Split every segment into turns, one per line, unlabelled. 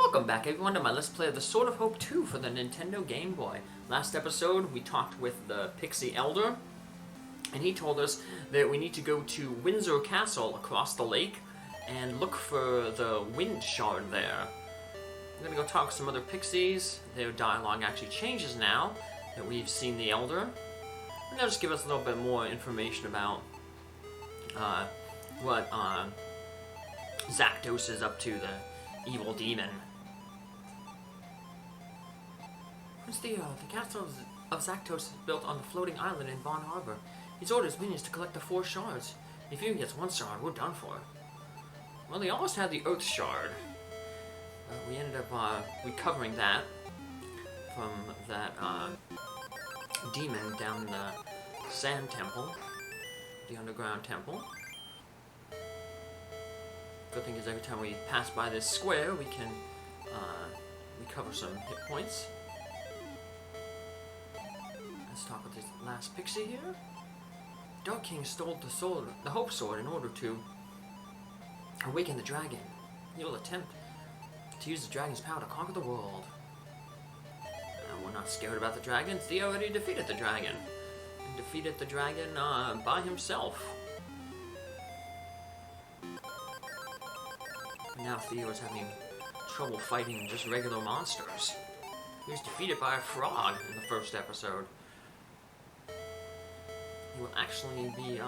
Welcome back everyone to my Let's Play of the Sword of Hope 2 for the Nintendo Game Boy. Last episode we talked with the Pixie Elder, and he told us that we need to go to Windsor Castle across the lake and look for the wind shard there. We're gonna go talk to some other pixies. Their dialogue actually changes now that we've seen the Elder. And they'll just give us a little bit more information about what Zakdos is up to, the evil demon. Prince Theo, the castle of Zakdos is built on the floating island in Bon Harbor. He's ordered his minions to collect the 4 shards. If he gets 1 shard, we're done for. Well, they almost had the Earth Shard. We ended up recovering that from that demon down in the Sand Temple, the underground temple. Good thing is every time we pass by this square, we can recover some hit points. Let's talk with this last pixie here. Dark King stole the Hope Sword in order to awaken the dragon. He will attempt to use the dragon's power to conquer the world. We're not scared about the dragon. Theo already defeated the dragon. And defeated the dragon by himself. And now Theo is having trouble fighting just regular monsters. He was defeated by a frog in the first episode. He will actually be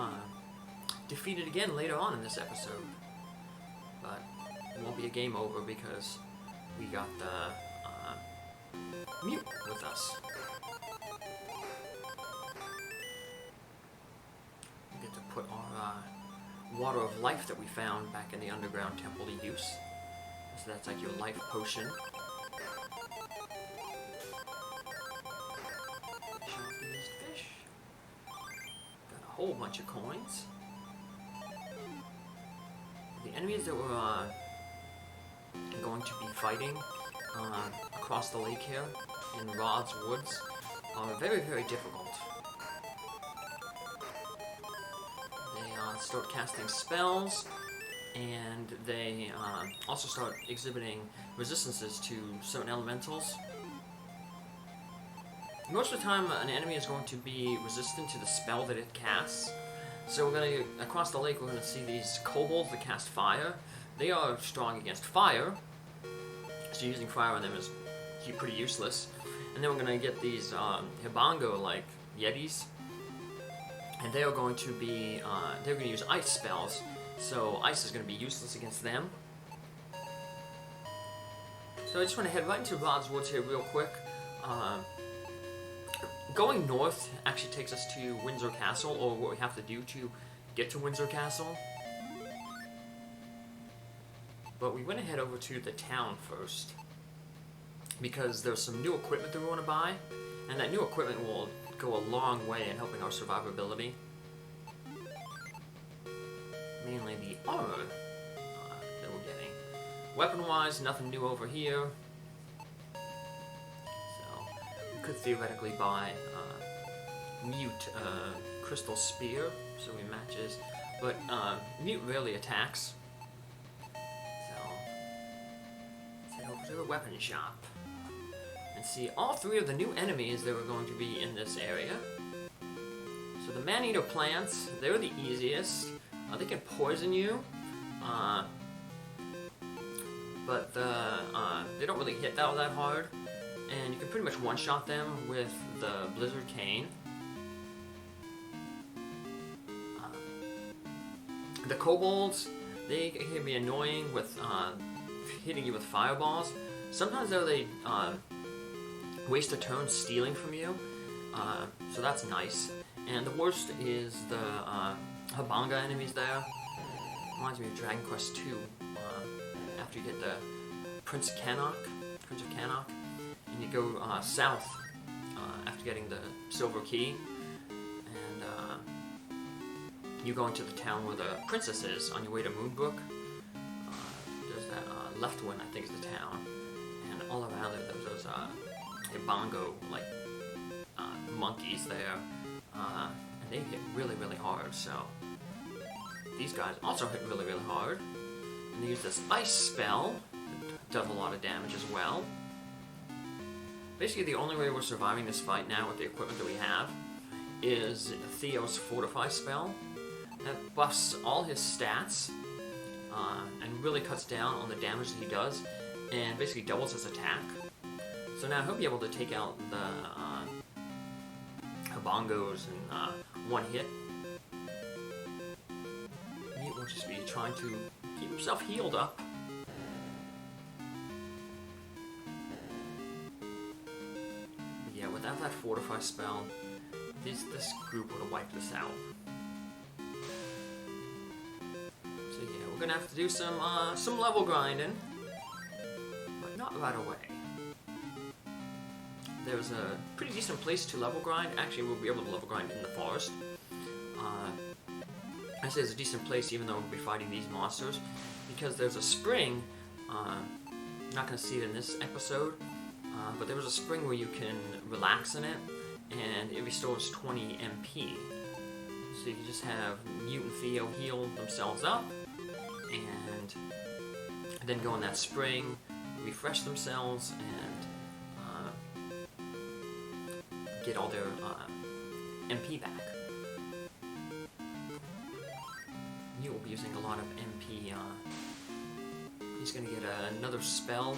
defeated again later on in this episode. But it won't be a game over because we got the Mute with us. We get to put our water of life that we found back in the underground temple to use. So that's like your life potion. Fish. Got a whole bunch of coins. The enemies that we're going to be fighting across the lake here in Rod's Woods are very, very difficult. They start casting spells, and they also start exhibiting resistances to certain elementals. Most of the time, an enemy is going to be resistant to the spell that it casts. So we're going to, across the lake, we're going to see these kobolds that cast fire. They are strong against fire, so using fire on them is pretty useless. And then we're going to get these Hibongo-like Yetis, and they are going to be, they're going to use ice spells, so ice is going to be useless against them. So I just want to head right into Rod's Woods here real quick. Going north actually takes us to Windsor Castle, or what we have to do to get to Windsor Castle. But we went ahead over to the town first, because there's some new equipment that we want to buy, and that new equipment will go a long way in helping our survivability. Mainly the armor that we're getting. Weapon-wise, nothing new over here. We could theoretically buy Mute Crystal Spear, so he matches, but Mute rarely attacks. So let's head over to the weapon shop and see all 3 of the new enemies that are going to be in this area. So the man-eater plants, they're the easiest. They can poison you, but they don't really hit that hard. And you can pretty much one-shot them with the Blizzard Cane. The kobolds, they can be annoying with hitting you with fireballs. Sometimes though they waste a turn stealing from you, so that's nice. And the worst is the Habanga enemies there. Reminds me of Dragon Quest II. After you get the Prince of Cannock, and you go south after getting the Silver Key, and you go into the town where the princess is on your way to Moonbrook. There's that left one, I think, is the town, and all around it there's those Hibongo like monkeys there, and they hit really, really hard. So these guys also hit really, really hard, and they use this ice spell does a lot of damage as well. Basically, the only way we're surviving this fight now with the equipment that we have is Theo's Fortify spell. That buffs all his stats and really cuts down on the damage that he does, and basically doubles his attack. So now he'll be able to take out the bongos in one hit. Mute will just be trying to keep himself healed up. Yeah, without that Fortify spell, this group would have wiped us out. So yeah, we're gonna have to do some level grinding, but not right away. There's a pretty decent place to level grind. Actually, we'll be able to level grind in the forest. I say it's a decent place even though we'll be fighting these monsters, because there's a spring. Not going to see it in this episode, but there was a spring where you can relax in it, and it restores 20 MP. So you can just have Mute and Theo heal themselves up, and then go in that spring, refresh themselves, and get all their MP back. Mute will be using a lot of MP. He's going to get another spell,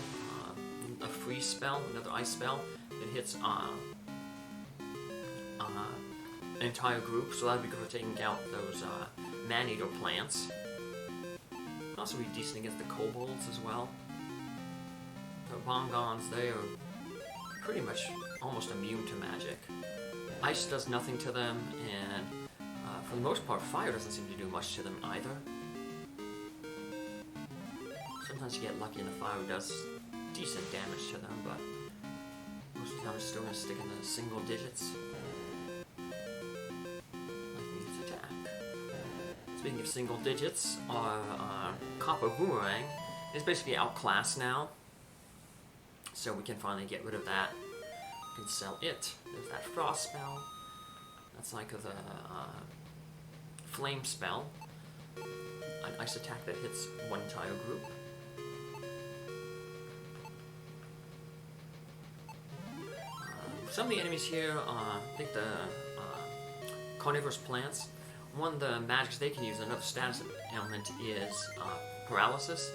a freeze spell, another ice spell that hits an entire group, so that'd be good for taking out those man-eater plants. It'll also be decent against the kobolds as well. The bongons, they are pretty much almost immune to magic. Ice does nothing to them, and for the most part, fire doesn't seem to do much to them either. Sometimes you get lucky and the fire does decent damage to them, but most of the time it's still going to stick in the single digits. Like Mute's attack. Speaking of single digits, our Copper Boomerang is basically outclassed now, so we can finally get rid of that. We can sell it. There's that Frost spell. That's like the Flame spell. An ice attack that hits one entire group. Some of the enemies here, I think the carnivorous plants, one of the magics they can use, another status element, is paralysis.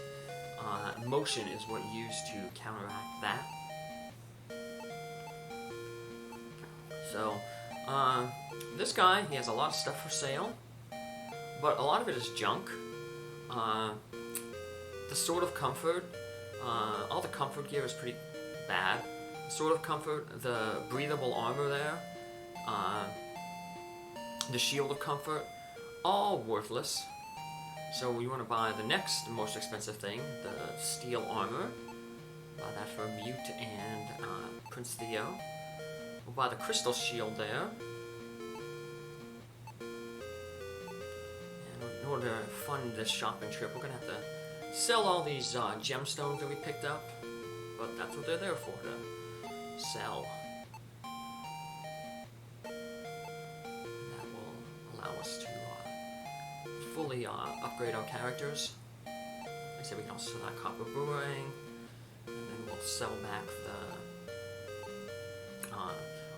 Motion is what you use to counteract that. So, this guy, he has a lot of stuff for sale, but a lot of it is junk. The Sword of Comfort, all the comfort gear is pretty bad. Sword of Comfort, the breathable armor there, the Shield of Comfort, all worthless. So we want to buy the next most expensive thing, the Steel Armor. Buy that for Mute and Prince Theo. We'll buy the Crystal Shield there. And in order to fund this shopping trip, we're going to have to sell all these gemstones that we picked up. But that's what they're there for, to sell. And that will allow us to fully upgrade our characters. Like I said, we can also sell that Copper Boomerang, and then we'll sell back the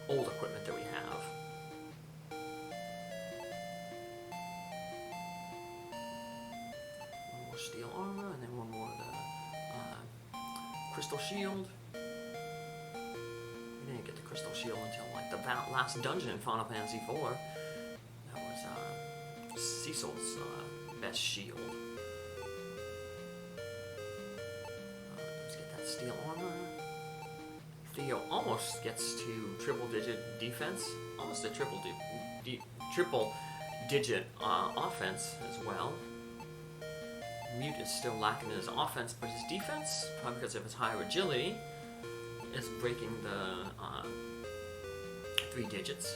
old equipment that we have. One more steel armor, and then one more of the crystal shield. We didn't get the crystal shield until like the last dungeon in Final Fantasy IV. That was Cecil's best shield. Let's get that steel armor. Theo almost gets to triple-digit defense, almost a triple-digit offense as well. Mute is still lacking in his offense, but his defense, probably because of his higher agility, is breaking the 3 digits.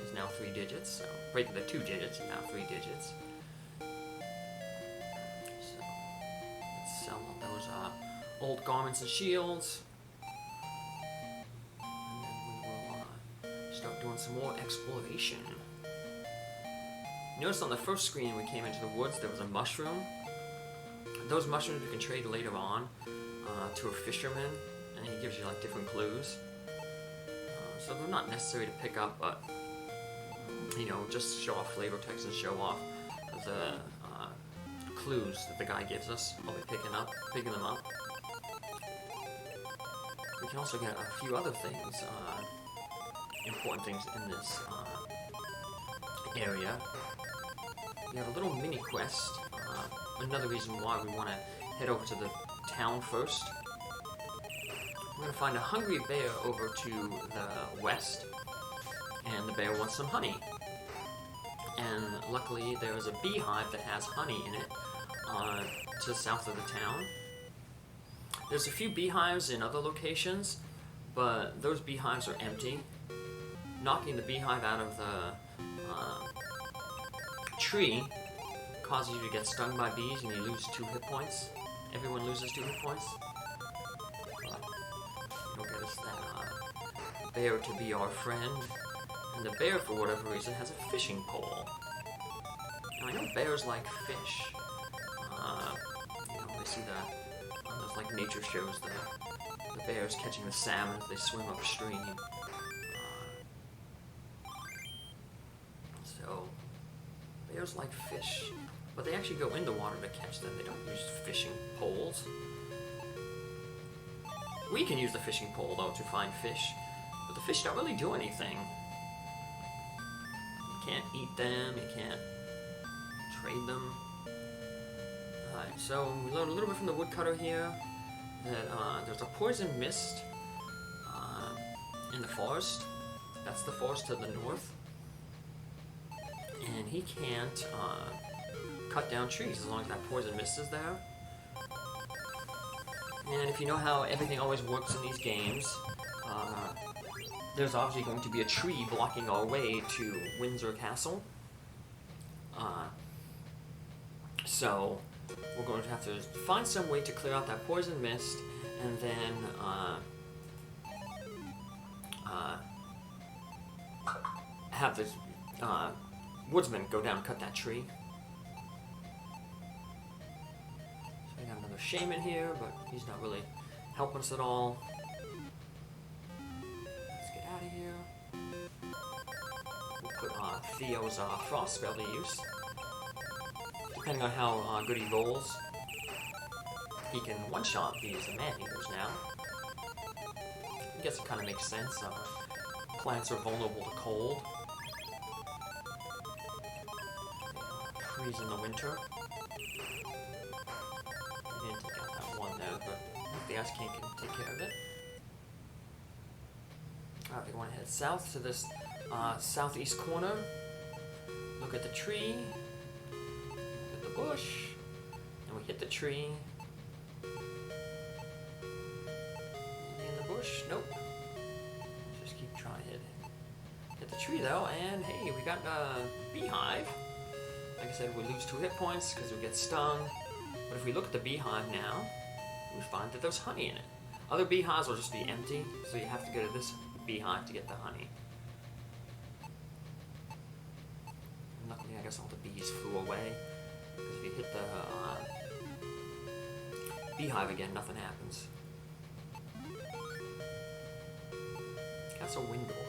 He's now 3 digits, so breaking the 2 digits and now 3 digits. So let's sell all those old garments and shields. Start doing some more exploration. Notice on the first screen we came into the woods, there was a mushroom. those mushrooms you can trade later on to a fisherman, and he gives you like different clues. So they're not necessary to pick up, but you know, just show off flavor text and show off the clues that the guy gives us. I'll be picking them up. We can also get a few other things, important things in this area. We have a little mini quest. Another reason why we want to head over to the town first. We're going to find a hungry bear over to the west, and the bear wants some honey. And luckily there is a beehive that has honey in it to the south of the town. There's a few beehives in other locations, but those beehives are empty. Knocking the beehive out of the tree causes you to get stung by bees, and you lose 2 hit points. Everyone loses 2 hit points. But it'll get us that bear to be our friend. And the bear, for whatever reason, has a fishing pole. Now, I know bears like fish. You know, they see on those like nature shows, the bears catching the salmon as they swim upstream. So, bears like fish, but they actually go in the water to catch them. They don't use fishing poles. We can use the fishing pole, though, to find fish, but the fish don't really do anything. You can't eat them, you can't trade them. Alright, so we learned a little bit from the woodcutter here that there's a poison mist in the forest. That's the forest to the north. And he can't cut down trees as long as that poison mist is there. And if you know how everything always works in these games, there's obviously going to be a tree blocking our way to Windsor Castle. So we're going to have to find some way to clear out that poison mist, and then have the woodsman go down and cut that tree. So we got another shaman here, but he's not really helping us at all. Let's get out of here. We'll put Theo's frost spell to use. Depending on how good he rolls, he can one-shot these man-eaters now. I guess it kind of makes sense. Plants are vulnerable to cold. Freeze in the winter. We didn't take out that one there, but the ice king can take care of it. Alright, we want to head south to this southeast corner. Look at the tree. Look at the bush. And we hit the tree. In the bush? Nope. Just keep trying to hit the tree though, and hey, we got a beehive. Like I said, we lose 2 hit points because we get stung. But if we look at the beehive now, we find that there's honey in it. Other beehives will just be empty, so you have to go to this beehive to get the honey. And luckily, I guess all the bees flew away. Because if you hit the beehive again, nothing happens. Castle Windor.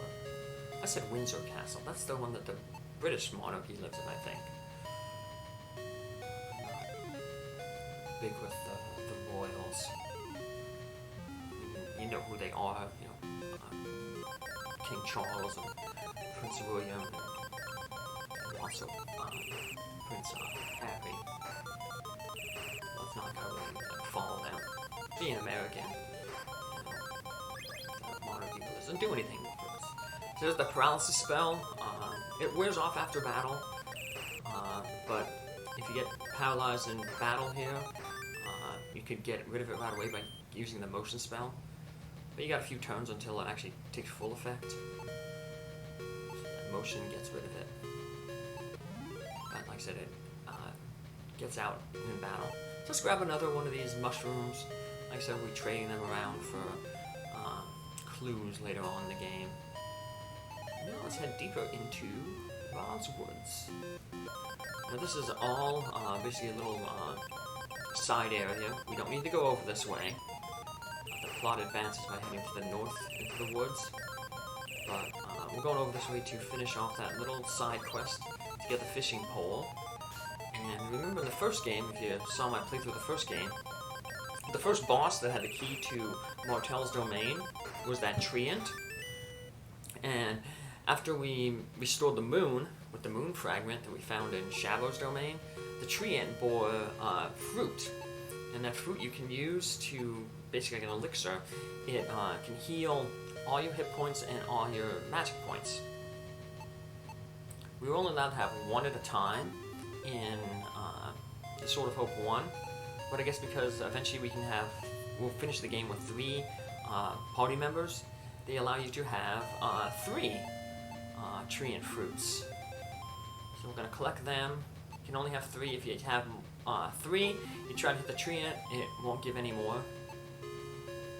I said Windsor Castle. That's the one that the British monarchy lives in, I think. Big with the royals. You know who they are, you know, King Charles and Prince William, and also Prince Harry. Well, it's not like I really follow them. Being American, you know, the monarchy doesn't do anything for us. So there's the paralysis spell. It wears off after battle, but if you get paralyzed in battle here, you could get rid of it right away by using the motion spell. But you got a few turns until it actually takes full effect. So that motion gets rid of it. But like I said, it gets out in battle. So let's grab another one of these mushrooms. Like I said, we'll be trading them around for clues later on in the game. Now let's head deeper into Rod's Woods. Now this is all basically a little side area. We don't need to go over this way. The plot advances by heading to the north into the woods. But we're going over this way to finish off that little side quest to get the fishing pole. And remember in the first game, if you saw my playthrough of the first game, the first boss that had the key to Martel's domain was that treant. And after we restored the moon with the moon fragment that we found in Shadow's domain, the treant bore fruit. And that fruit you can use to basically like an elixir. It can heal all your hit points and all your magic points. We were only allowed to have one at a time in the Sword of Hope 1, but I guess because eventually we'll finish the game with 3 party members, they allow you to have 3 treant fruits. So we're going to collect them. You can only have 3. If you have 3, you try to hit the treant, it won't give any more.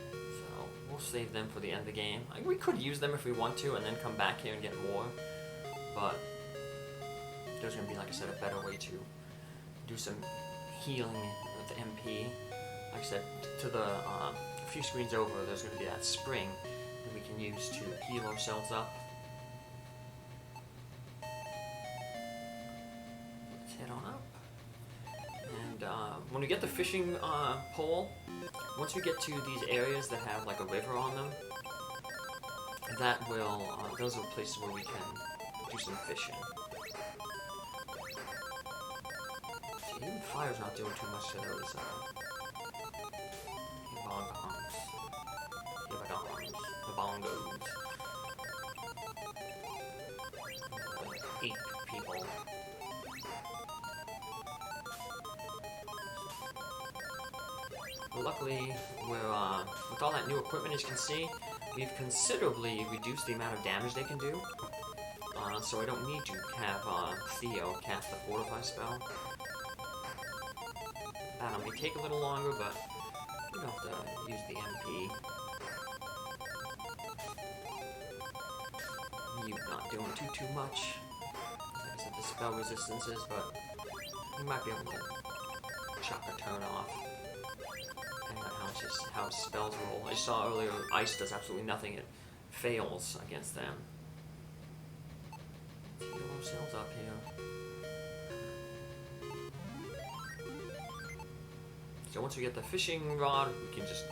So we'll save them for the end of the game. We could use them if we want to and then come back here and get more, but there's going to be, like I said, a better way to do some healing with the MP. Like I said, to the a few screens over, there's going to be that spring that we can use to heal ourselves up. Let's head on up. And when we get the fishing pole, once we get to these areas that have like a river on them, that will, those are places where we can do some fishing. Even fire's not doing too much to those the bongos. 8 people. But luckily, we're with all that new equipment, as you can see, we've considerably reduced the amount of damage they can do. So I don't need to have Theo cast the Fortify spell. That may take a little longer, but we don't have to use the MP. You're not doing too much. Like I said, the spell resistances, but you might be able to chop a turn off. Depending on how spells roll. I saw earlier, ice does absolutely nothing. It fails against them. Let's heal ourselves up here. So once we get the fishing rod, we can just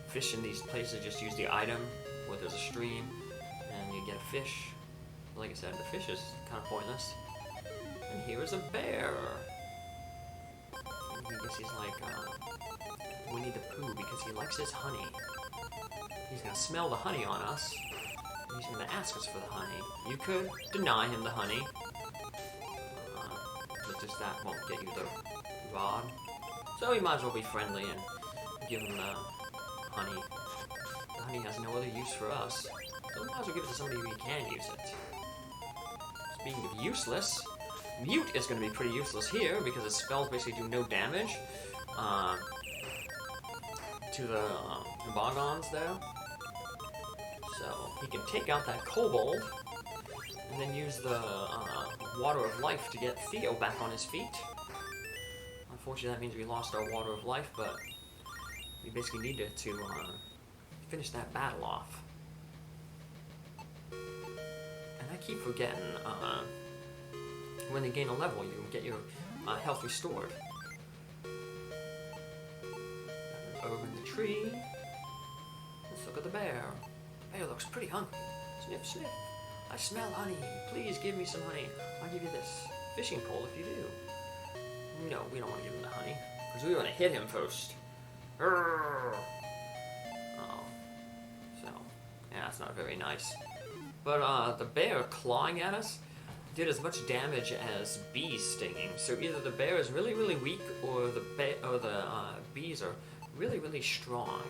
fish in these places, just use the item where there's a stream, and you get a fish. Like I said, the fish is kind of pointless. And here is a bear. I guess he's like Winnie the Pooh because he likes his honey. He's going to smell the honey on us, and he's going to ask us for the honey. You could deny him the honey, but just that won't get you the rod. So you might as well be friendly and give him the honey. The honey has no other use for us. So we might as well give it to somebody who can use it. Speaking of useless, Mute is going to be pretty useless here because its spells basically do no damage to the Bogons there. So he can take out that kobold and then use the Water of Life to get Theo back on his feet. Unfortunately, that means we lost our Water of Life, but we basically needed to finish that battle off. And I keep forgetting, when they gain a level, you get your health restored. Over in the tree, let's look at the bear. The bear looks pretty hungry. Sniff, sniff. I smell honey. Please give me some honey. I'll give you this fishing pole if you do. No, we don't want to give him the honey, because we want to hit him first. Oh. So, yeah, that's not very nice. But the bear clawing at us did as much damage as bees stinging. So either the bear is really, really weak, or the bees are really, really strong.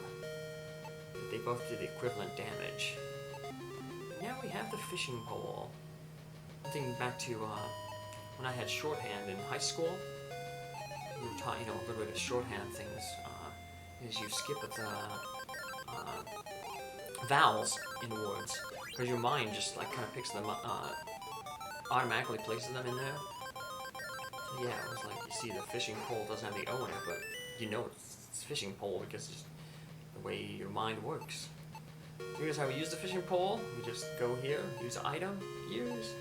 They both did the equivalent damage. Now we have the fishing pole. Thinking back to when I had shorthand in high school. We were taught, a good way to shorthand things is you skip at the vowels in words, because your mind just like kind of picks them up, automatically places them in there. So yeah, it was like, you see the fishing pole doesn't have the O in it, but you know it's a fishing pole because it's just the way your mind works. Here's how we use the fishing pole. We just go here, use item, use,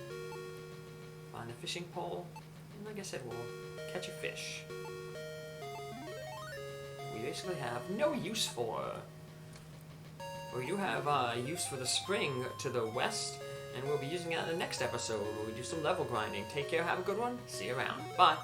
find the fishing pole, and like I said, we'll catch a fish. We basically have no use for her. We do have use for the spring to the west, and we'll be using that in the next episode where we do some level grinding. Take care, have a good one, see you around. Bye!